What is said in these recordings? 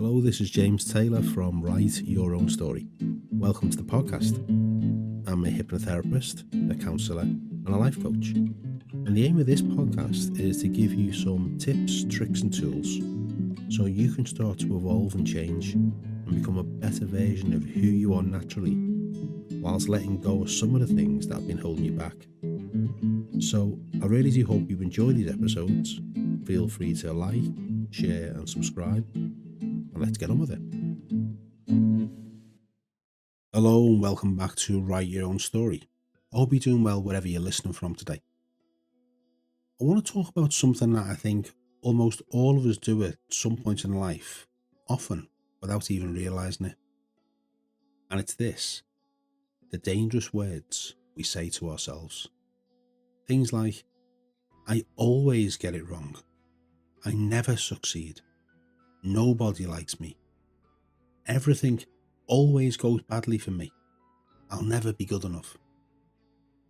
Hello, this is James Taylor from Write Your Own Story. Welcome to the podcast. I'm a hypnotherapist, a counsellor, and a life coach. And the aim of this podcast is to give you some tips, tricks, and tools so you can start to evolve and change and become a better version of who you are naturally, whilst letting go of some of the things that have been holding you back. So I really do hope you enjoy these episodes. Feel free to like, share, and subscribe. And let's get on with it. Hello and welcome back to Write Your Own Story. I hope you're doing well wherever you're listening from today. I want to talk about something that I think almost all of us do at some point in life, often without even realising it. And it's this: the dangerous words we say to ourselves. Things like, I always get it wrong. I never succeed. Nobody likes me. Everything always goes badly for me. I'll never be good enough.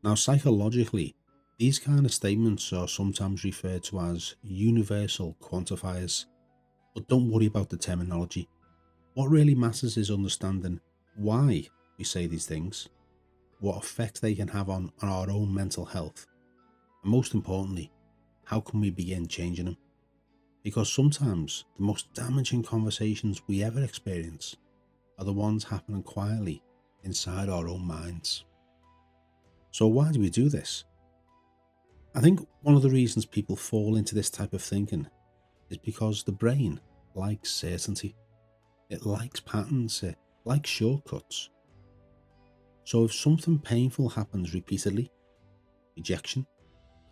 Now, psychologically, these kind of statements are sometimes referred to as universal quantifiers, but don't worry about the terminology. What really matters is understanding why we say these things, what effect they can have on our own mental health, and most importantly, how can we begin changing them? Because sometimes the most damaging conversations we ever experience are the ones happening quietly inside our own minds. So why do we do this? I think one of the reasons people fall into this type of thinking is because the brain likes certainty. It likes patterns. It likes shortcuts. So if something painful happens repeatedly, rejection,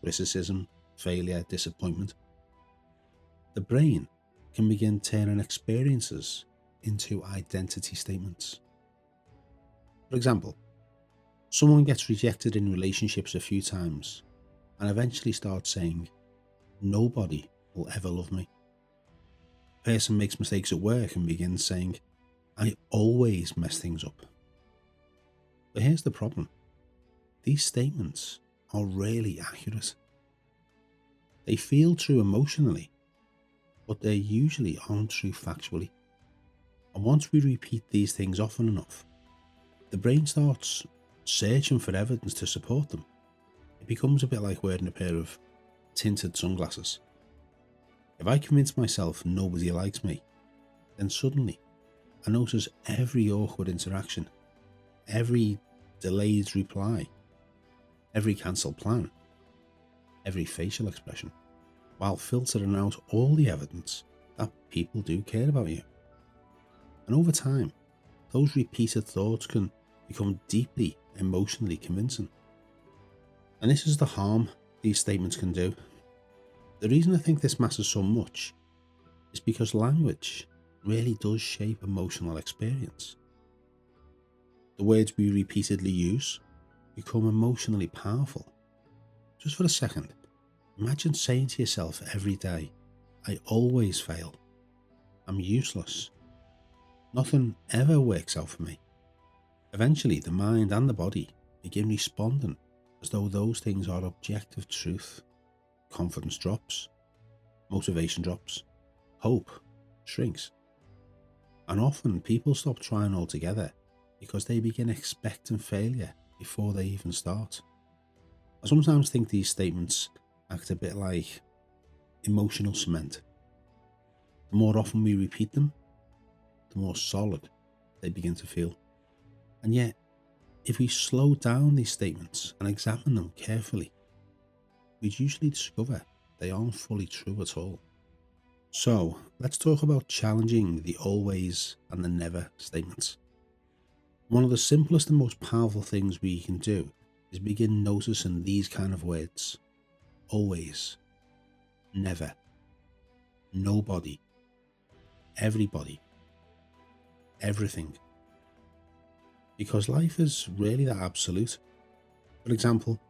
criticism, failure, disappointment, the brain can begin turning experiences into identity statements. For example, someone gets rejected in relationships a few times and eventually starts saying, nobody will ever love me. A person makes mistakes at work and begins saying, I always mess things up. But here's the problem. These statements are rarely accurate. They feel true emotionally, but they usually aren't true factually. And once we repeat these things often enough, the brain starts searching for evidence to support them. It becomes a bit like wearing a pair of tinted sunglasses. If I convince myself nobody likes me, then suddenly I notice every awkward interaction, every delayed reply, every cancelled plan, every facial expression, while filtering out all the evidence that people do care about you. And over time, those repeated thoughts can become deeply emotionally convincing. And this is the harm these statements can do. The reason I think this matters so much is because language really does shape emotional experience. The words we repeatedly use become emotionally powerful. Just for a second, imagine saying to yourself every day, I always fail. I'm useless. Nothing ever works out for me. Eventually, the mind and the body begin responding as though those things are objective truth. Confidence drops, motivation drops, hope shrinks. And often people stop trying altogether because they begin expecting failure before they even start. I sometimes think these statements act a bit like emotional cement. The more often we repeat them, the more solid they begin to feel. And yet, if we slow down these statements and examine them carefully, we'd usually discover they aren't fully true at all. So, let's talk about challenging the always and the never statements. One of the simplest and most powerful things we can do is begin noticing these kind of words. Always, never, nobody, everybody, everything. Because life is really that absolute. For example,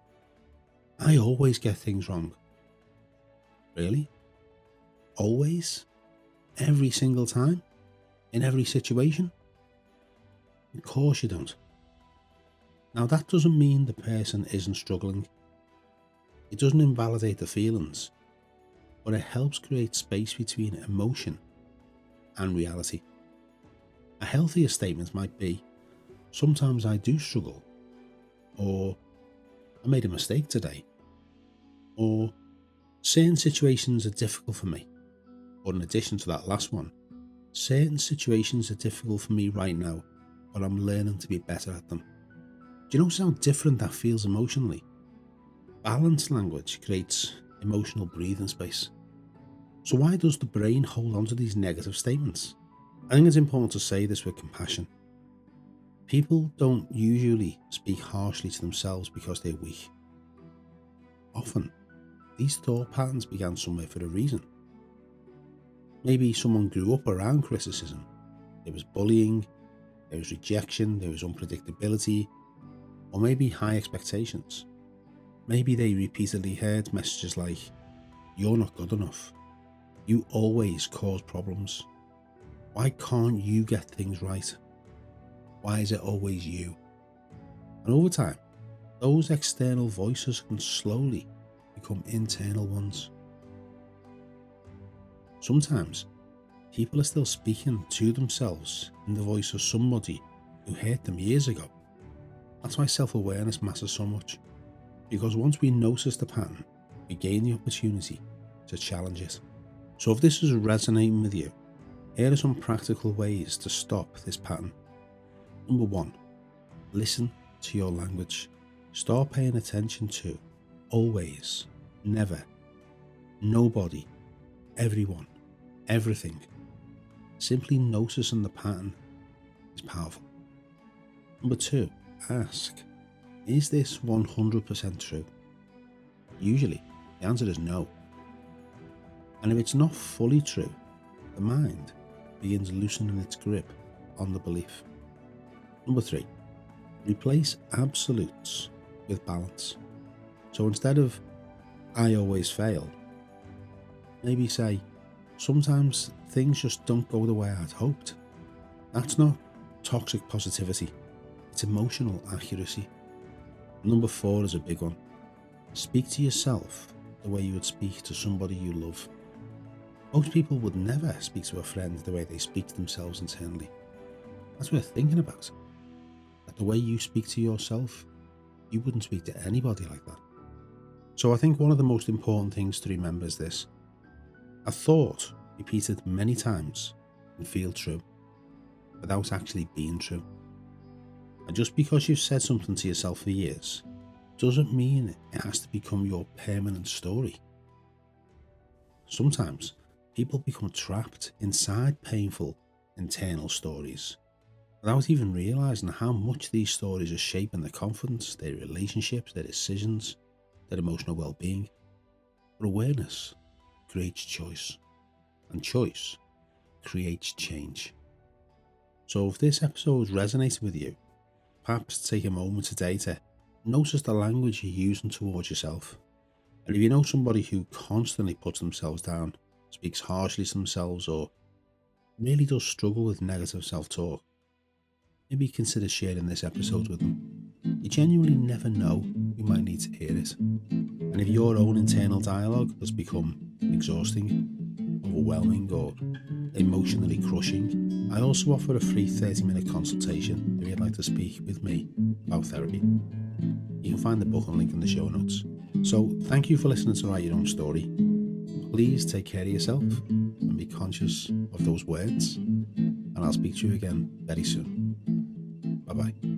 I always get things wrong. Really? Always? Every single time? In every situation? Of course you don't. Now that doesn't mean the person isn't struggling. It doesn't invalidate the feelings, but it helps create space between emotion and reality. A healthier statement might be, sometimes I do struggle, or I made a mistake today, or certain situations are difficult for me, or in addition to that last one, certain situations are difficult for me right now, but I'm learning to be better at them. Do you notice how different that feels emotionally? Balanced language creates emotional breathing space. So why does the brain hold on to these negative statements? I think it's important to say this with compassion. People don't usually speak harshly to themselves because they're weak. Often, these thought patterns began somewhere for a reason. Maybe someone grew up around criticism. There was bullying, there was rejection, there was unpredictability, or maybe high expectations. Maybe they repeatedly heard messages like, "You're not good enough. You always cause problems. Why can't you get things right? Why is it always you?" And over time, those external voices can slowly become internal ones. Sometimes, people are still speaking to themselves in the voice of somebody who hurt them years ago. That's why self-awareness matters so much. Because once we notice the pattern, we gain the opportunity to challenge it. So if this is resonating with you, here are some practical ways to stop this pattern. Number 1, listen to your language. Start paying attention to always, never, nobody, everyone, everything. Simply noticing the pattern is powerful. Number 2, ask, is this 100% true? Usually, the answer is no. And if it's not fully true, the mind begins loosening its grip on the belief. Number 3, replace absolutes with balance. So instead of "I always fail," maybe say, "Sometimes things just don't go the way I'd hoped." That's not toxic positivity, it's emotional accuracy. Number 4 is a big one. Speak to yourself the way you would speak to somebody you love. Most people would never speak to a friend the way they speak to themselves internally. That's worth thinking about. That the way you speak to yourself, you wouldn't speak to anybody like that. So I think one of the most important things to remember is this. A thought repeated many times can feel true without actually being true. And just because you've said something to yourself for years doesn't mean it has to become your permanent story. Sometimes people become trapped inside painful internal stories without even realizing how much these stories are shaping their confidence, their relationships, their decisions, their emotional well-being. But awareness creates choice, and choice creates change. So if this episode resonated with you, perhaps take a moment today to notice the language you're using towards yourself. And if you know somebody who constantly puts themselves down, speaks harshly to themselves, or really does struggle with negative self-talk, maybe consider sharing this episode with them. You genuinely never know who might need to hear it. And if your own internal dialogue has become exhausting, overwhelming, or emotionally crushing, I also offer a free 30-minute consultation if you'd like to speak with me about therapy. You can find the book and link in the show notes. So thank you for listening to Write Your Own Story. Please take care of yourself and be conscious of those words. And I'll speak to you again very soon. Bye bye.